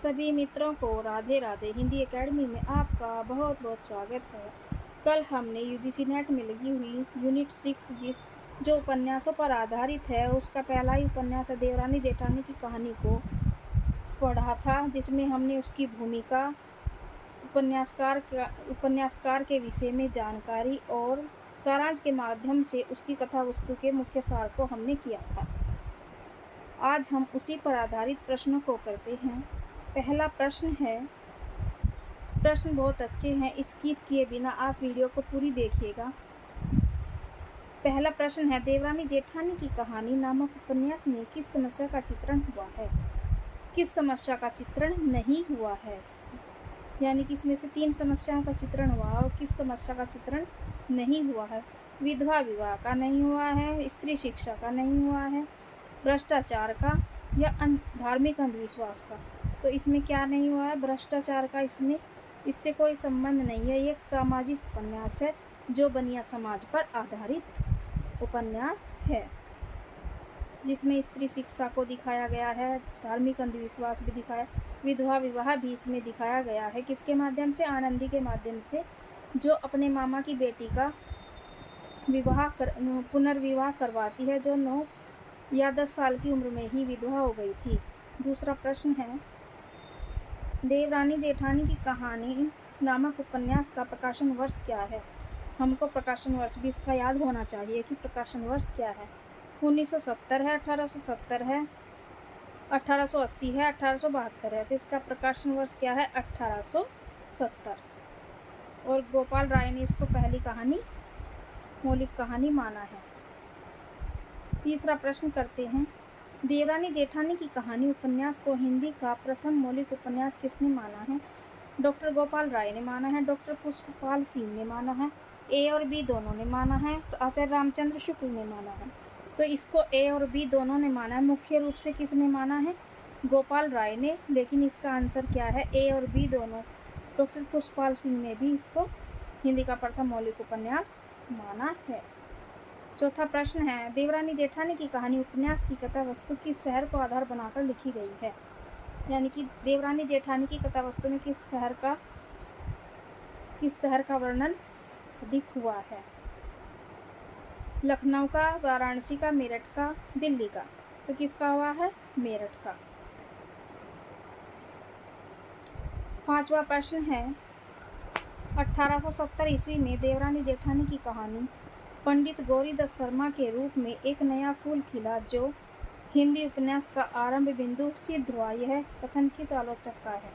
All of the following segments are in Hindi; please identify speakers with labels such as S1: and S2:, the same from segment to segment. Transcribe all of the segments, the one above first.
S1: सभी मित्रों को राधे राधे। हिंदी एकेडमी में आपका बहुत बहुत स्वागत है। कल हमने यूजीसी नेट में लगी हुई यूनिट 6 जो उपन्यासों पर आधारित है उसका पहला ही उपन्यास है देवरानी जेठानी की कहानी को पढ़ा था, जिसमें हमने उसकी भूमिका, उपन्यासकार के विषय में जानकारी और सारांश के माध्यम से उसकी कथा वस्तु के मुख्य सार को हमने किया था। आज हम उसी पर आधारित प्रश्नों को करते हैं। पहला प्रश्न है, प्रश्न बहुत अच्छे हैं, स्किप किए बिना आप वीडियो को पूरी देखिएगा। पहला प्रश्न है, देवरानी जेठानी की कहानी नामक उपन्यास में किस समस्या का चित्रण हुआ है? किस समस्या का चित्रण नहीं हुआ है? यानी कि इसमें से 3 समस्याओं का चित्रण हुआ और किस समस्या का चित्रण नहीं हुआ है? विधवा विवाह का नहीं हुआ है, स्त्री शिक्षा का नहीं हुआ है, भ्रष्टाचार का या धार्मिक अंधविश्वास का। तो इसमें क्या नहीं हुआ है? भ्रष्टाचार का इससे कोई संबंध नहीं है। ये एक सामाजिक उपन्यास है जो बनिया समाज पर आधारित उपन्यास है, जिसमें स्त्री शिक्षा को दिखाया गया है, धार्मिक अंधविश्वास भी दिखाया, विधवा विवाह भी इसमें दिखाया गया है। किसके माध्यम से? आनंदी के माध्यम से, जो अपने मामा की बेटी का पुनर्विवाह करवाती है, जो 9 या 10 साल की उम्र में ही विधवा हो गई थी। दूसरा प्रश्न है, देवरानी जेठानी की कहानी नामक उपन्यास का प्रकाशन वर्ष क्या है? हमको प्रकाशन वर्ष भी इसका याद होना चाहिए कि प्रकाशन वर्ष क्या है। 1970 है, 1870 है, 1880 है, 1872 है। तो इसका प्रकाशन वर्ष क्या है? 1870। और गोपाल राय ने इसको पहली कहानी, मौलिक कहानी माना है। तीसरा प्रश्न करते हैं, देवरानी जेठानी की कहानी उपन्यास को हिंदी का प्रथम मौलिक उपन्यास किसने माना है? डॉक्टर गोपाल राय ने माना है, डॉक्टर पुष्पपाल सिंह ने माना है, ए और बी दोनों ने माना है, आचार्य रामचंद्र शुक्ल ने माना है। तो इसको ए और बी दोनों ने माना है। मुख्य रूप से किसने माना है? गोपाल राय ने। लेकिन इसका आंसर क्या है? ए और बी दोनों। डॉक्टर पुष्पपाल सिंह ने भी इसको हिंदी का प्रथम मौलिक उपन्यास माना है। चौथा प्रश्न है, देवरानी जेठानी की कहानी उपन्यास की कथा वस्तु किस शहर को आधार बनाकर लिखी गई है? यानी कि देवरानी जेठानी की कथा वस्तु में किस शहर का वर्णन अधिक हुआ है? लखनऊ का, वाराणसी का, मेरठ का, दिल्ली का। तो किसका हुआ है? मेरठ का। पांचवा प्रश्न है, 1870 ईस्वी में देवरानी जेठानी की कहानी पंडित गौरीदत्त शर्मा के रूप में एक नया फूल खिला जो हिंदी उपन्यास का आरंभ बिंदु सिद्ध हुआ। यह कथन किस आलोचक का है?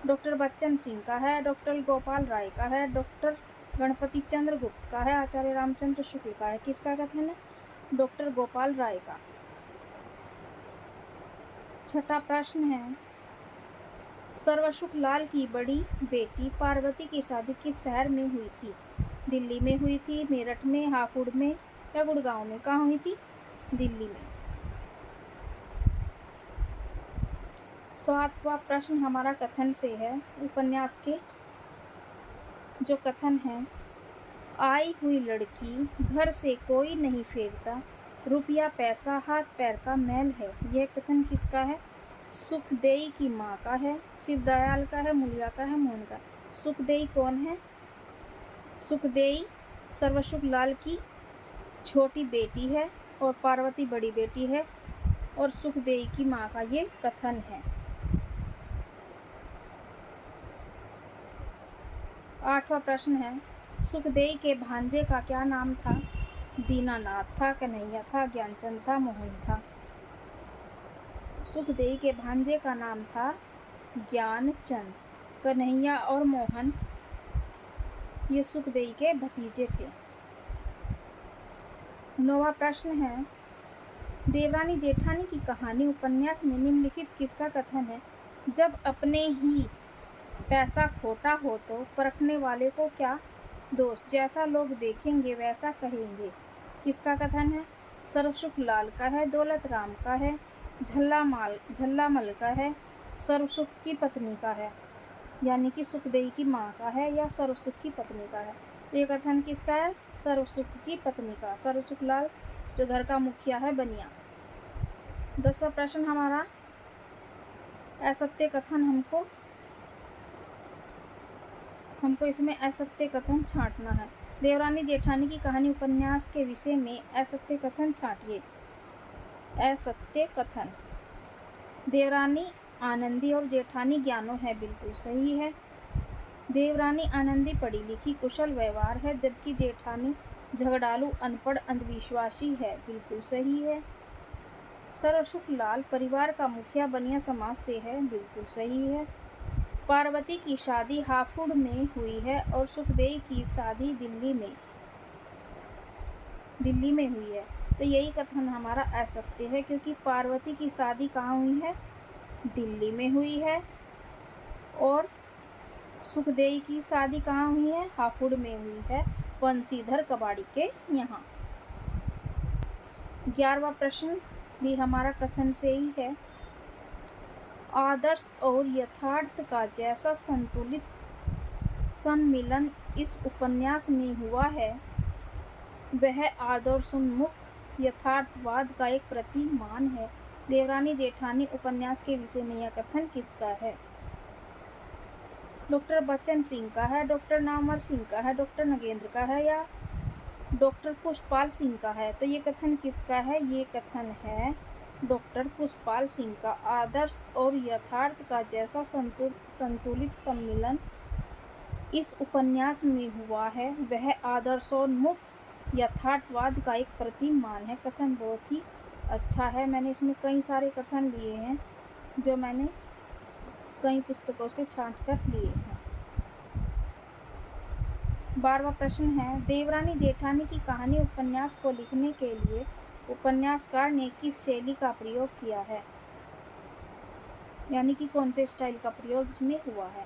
S1: डॉक्टर बच्चन सिंह का है, डॉक्टर गोपाल राय का है, डॉक्टर गणपति चंद्र गुप्त का है, आचार्य रामचंद्र शुक्ल का है। किसका कथन है? डॉक्टर गोपाल राय का। छठा प्रश्न है, सर्वसुख लाल की बड़ी बेटी पार्वती की शादी किस शहर में हुई थी? दिल्ली में हुई थी, मेरठ में, हापुड़ में या गुड़गांव में? कहाँ हुई थी? दिल्ली में। सातवां प्रश्न हमारा कथन से है। उपन्यास के जो कथन है, आई हुई लड़की घर से कोई नहीं फेरता, रुपया पैसा हाथ पैर का मैल है। यह कथन किसका है? सुखदेई की माँ का है, शिवदयाल का है, मुलिया का है, मोहन का। सुखदेई कौन है? सुखदेई सर्वसुख लाल की छोटी बेटी है और पार्वती बड़ी बेटी है और सुखदेई की माँ का ये कथन है। आठवां प्रश्न है, सुखदेई के भांजे का क्या नाम था? दीनानाथ था, कन्हैया था, ज्ञानचंद था, मोहन था। सुखदेई के भांजे का नाम था ज्ञानचंद। कन्हैया और मोहन ये सुखदेई के भतीजे थे। नौवां प्रश्न है, देवरानी जेठानी की कहानी उपन्यास में निम्नलिखित किसका कथन है? जब अपने ही पैसा खोटा हो तो परखने वाले को क्या दोष, जैसा लोग देखेंगे वैसा कहेंगे। किसका कथन है? सर्वसुख लाल का है, दौलत राम का है, झल्लामल का है, सर्वसुख की पत्नी का है। यानी कि सुखदेई की माँ का है या सर्वसुख की पत्नी का है। ये कथन किसका है? सर्वसुख की पत्नी का, सर्वसुख लाल जो घर का मुखिया है, बनिया। 10वां प्रश्न हमारा, असत्य कथन हमको इसमें असत्य कथन छांटना है। देवरानी जेठानी की कहानी उपन्यास के विषय में असत्य कथन छांटिए। असत्य कथन, देवरानी आनंदी और जेठानी ज्ञानो है, बिल्कुल सही है। देवरानी आनंदी पढ़ी लिखी कुशल व्यवहार है, जबकि जेठानी झगड़ालू अनपढ़ अंधविश्वासी है, बिल्कुल सही है। सर्वसुख लाल परिवार का मुखिया बनिया समाज से है, बिल्कुल सही है। पार्वती की शादी हापुड़ में हुई है और सुखदेव की शादी दिल्ली में हुई है, तो यही कथन हमारा असत्य है, क्योंकि पार्वती की शादी कहाँ हुई है? दिल्ली में हुई है। और सुखदेव की शादी कहाँ हुई है? हापुड़ में हुई है, बंशीधर कबाड़ी के यहाँ। 11वां प्रश्न भी हमारा कथन से ही है। आदर्श और यथार्थ का जैसा संतुलित सम्मिलन इस उपन्यास में हुआ है, वह आदर्शोन्मुख यथार्थवाद का एक प्रतिमान है। देवरानी जेठानी उपन्यास के विषय में यह कथन किसका है? डॉक्टर बच्चन सिंह का है, डॉक्टर नामवर सिंह का है, डॉक्टर नगेंद्र का है, या डॉक्टर पुष्पपाल सिंह का है? तो ये कथन किसका है? ये कथन है डॉक्टर पुष्पपाल सिंह का। आदर्श और यथार्थ का जैसा संतुलित सम्मिलन इस उपन्यास में हुआ है, वह आदर्शोन्मुख यथार्थवाद का एक प्रतिमान है। कथन बहुत ही अच्छा है। मैंने इसमें कई सारे कथन लिए हैं जो मैंने कई पुस्तकों से छांट कर लिए हैं। 12वां प्रश्न है, देवरानी जेठानी की कहानी उपन्यास को लिखने के लिए उपन्यासकार ने किस शैली का प्रयोग किया है? यानी कि कौन से स्टाइल का प्रयोग इसमें हुआ है,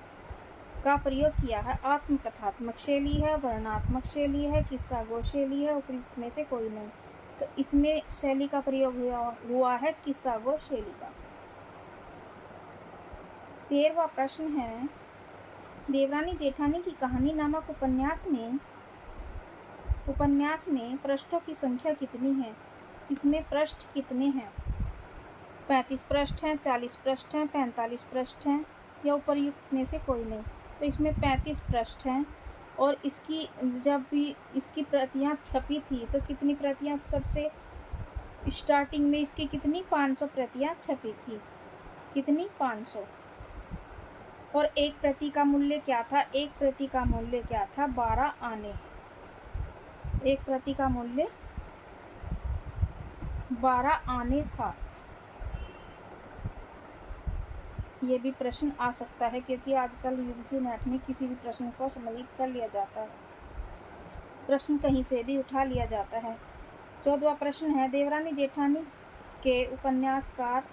S1: का प्रयोग किया है? आत्मकथात्मक शैली है, वर्णनात्मक शैली है, किस्सा गो शैली है, उपयुक्त में से कोई नहीं। तो इसमें शैली का प्रयोग हुआ है किस्सा गो शैली का। 13वां प्रश्न है, देवरानी जेठानी की कहानी नामक उपन्यास में पृष्ठों की संख्या कितनी है? इसमें पृष्ठ कितने हैं? 35 पृष्ठ हैं, 40 पृष्ठ हैं, 45 पृष्ठ हैं, या उपयुक्त में से कोई नहीं? तो इसमें 35 पृष्ठ हैं। और इसकी जब भी इसकी प्रतियां छपी थी तो कितनी प्रतियां, सबसे स्टार्टिंग में इसकी कितनी 500 प्रतियां छपी थी। कितनी? 500। और एक प्रति का मूल्य क्या था? एक प्रति का मूल्य क्या था? 12 आने। एक प्रति का मूल्य 12 आने था। ये भी प्रश्न आ सकता है, क्योंकि आजकल यूजीसी नेट में किसी भी प्रश्न को सम्मिलित कर लिया जाता है, प्रश्न कहीं से भी उठा लिया जाता है। 14वां प्रश्न है, देवरानी जेठानी के उपन्यासकार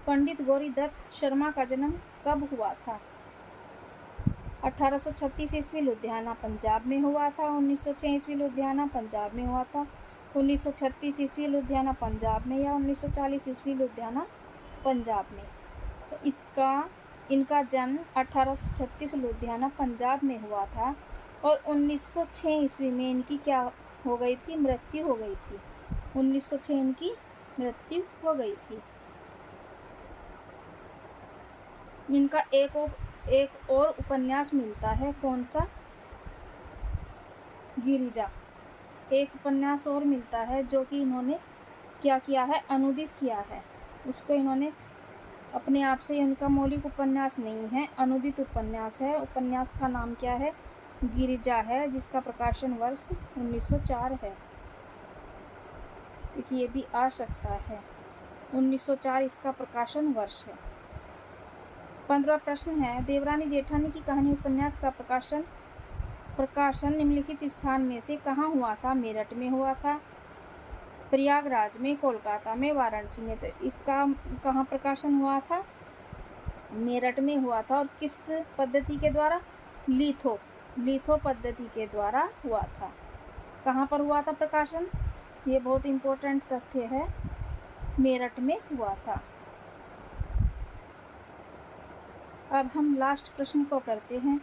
S1: पंडित गौरीदत्त शर्मा का जन्म कब हुआ था? 1836 ईस्वी लुधियाना पंजाब में हुआ था। 1906 ईस्वी लुधियाना पंजाब में हुआ था। 1936 ईस्वी लुधियाना पंजाब में, या 1940 ईस्वी लुधियाना पंजाब में? तो इनका जन्म 1836 लुधियाना पंजाब में हुआ था। और 1906 ईस्वी में इनकी क्या हो गई थी? मृत्यु हो गई थी। 1906 इनकी मृत्यु हो गई थी। इनका एक और उपन्यास मिलता है, कौन सा? गिरिजा। एक उपन्यास और मिलता है जो कि इन्होंने क्या किया है? अनुदित किया है। उसको इन्होंने अपने आप से, उनका मौलिक उपन्यास नहीं है, अनुदित उपन्यास है। उपन्यास का नाम क्या है? गिरिजा है, जिसका प्रकाशन वर्ष 1904 है। क्योंकि ये भी आ सकता है, 1904 इसका प्रकाशन वर्ष है। 15वां प्रश्न है, देवरानी जेठानी की कहानी उपन्यास का प्रकाशन निम्नलिखित स्थान में से कहाँ हुआ था? मेरठ में हुआ था, प्रयागराज में, कोलकाता में, वाराणसी में। तो इसका कहाँ प्रकाशन हुआ था? मेरठ में हुआ था। और किस पद्धति के द्वारा? लिथो पद्धति के द्वारा हुआ था। कहाँ पर हुआ था प्रकाशन? ये बहुत इम्पोर्टेंट तथ्य है, मेरठ में हुआ था। अब हम लास्ट प्रश्न को करते हैं।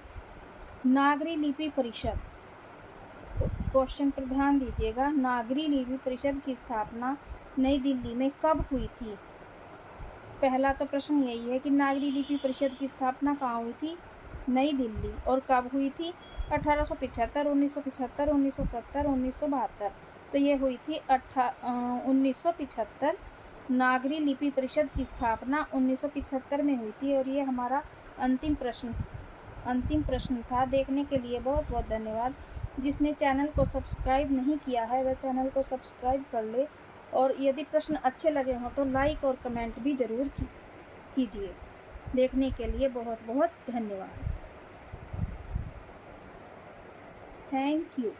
S1: नागरी लिपि परिषद, क्वेश्चन पर ध्यान दीजिएगा। नागरी लिपि परिषद की स्थापना नई दिल्ली में कब हुई थी? पहला तो प्रश्न यही है कि नागरी लिपि परिषद की स्थापना कहाँ हुई थी? नई दिल्ली। और कब हुई थी? 1875, 1975, 1970, 1972। तो ये हुई थी 1975। नागरी लिपि परिषद की स्थापना 1975 में हुई थी। और ये हमारा अंतिम प्रश्न था। देखने के लिए बहुत बहुत धन्यवाद। जिसने चैनल को सब्सक्राइब नहीं किया है वह चैनल को सब्सक्राइब कर ले, और यदि प्रश्न अच्छे लगे हों तो लाइक और कमेंट भी ज़रूर कीजिए। देखने के लिए बहुत बहुत धन्यवाद। Thank you.